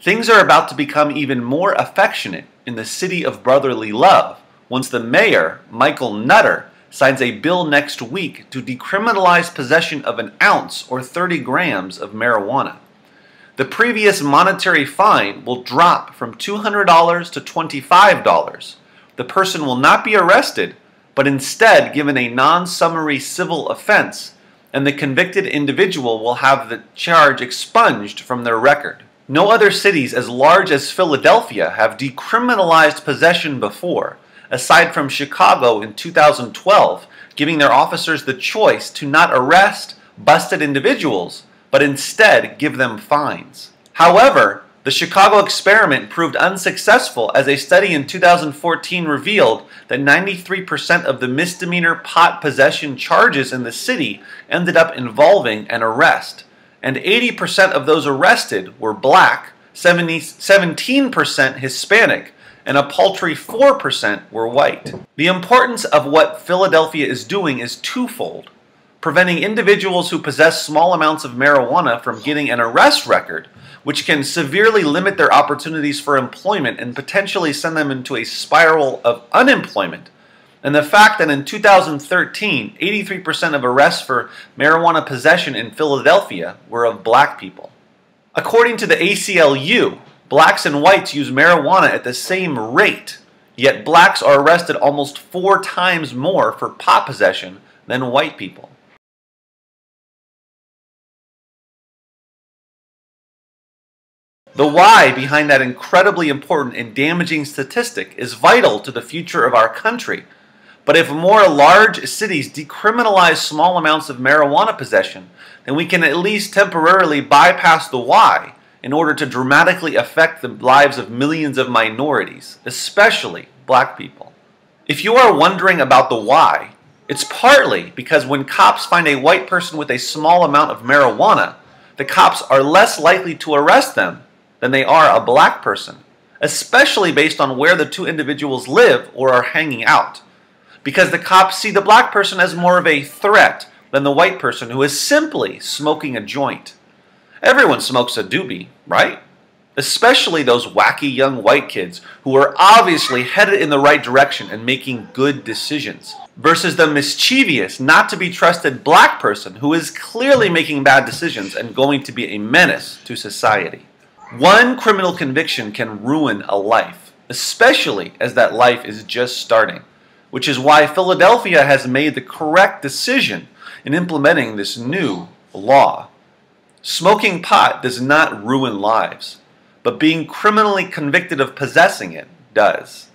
Things are about to become even more affectionate in the city of brotherly love once the mayor, Michael Nutter, signs a bill next week to decriminalize possession of an ounce or 30 grams of marijuana. The previous monetary fine will drop from $200 to $25. The person will not be arrested, but instead given a non-summary civil offense, and the convicted individual will have the charge expunged from their record. No other cities as large as Philadelphia have decriminalized possession before, aside from Chicago in 2012, giving their officers the choice to not arrest busted individuals, but instead give them fines. However, the Chicago experiment proved unsuccessful as a study in 2014 revealed that 93% of the misdemeanor pot possession charges in the city ended up involving an arrest, and 80% of those arrested were black, 17% Hispanic, and a paltry 4% were white. The importance of what Philadelphia is doing is twofold: preventing individuals who possess small amounts of marijuana from getting an arrest record, which can severely limit their opportunities for employment and potentially send them into a spiral of unemployment, and the fact that in 2013, 83% of arrests for marijuana possession in Philadelphia were of black people. According to the ACLU, blacks and whites use marijuana at the same rate, yet blacks are arrested almost 4 times more for pot possession than white people. The why behind that incredibly important and damaging statistic is vital to the future of our country. But if more large cities decriminalize small amounts of marijuana possession, then we can at least temporarily bypass the why in order to dramatically affect the lives of millions of minorities, especially black people. If you are wondering about the why, it's partly because when cops find a white person with a small amount of marijuana, the cops are less likely to arrest them than they are a black person, especially based on where the two individuals live or are hanging out, because the cops see the black person as more of a threat than the white person who is simply smoking a joint. Everyone smokes a doobie, right? Especially those wacky young white kids who are obviously headed in the right direction and making good decisions, versus the mischievous, not to be trusted black person who is clearly making bad decisions and going to be a menace to society. One criminal conviction can ruin a life, especially as that life is just starting, which is why Philadelphia has made the correct decision in implementing this new law. Smoking pot does not ruin lives, but being criminally convicted of possessing it does.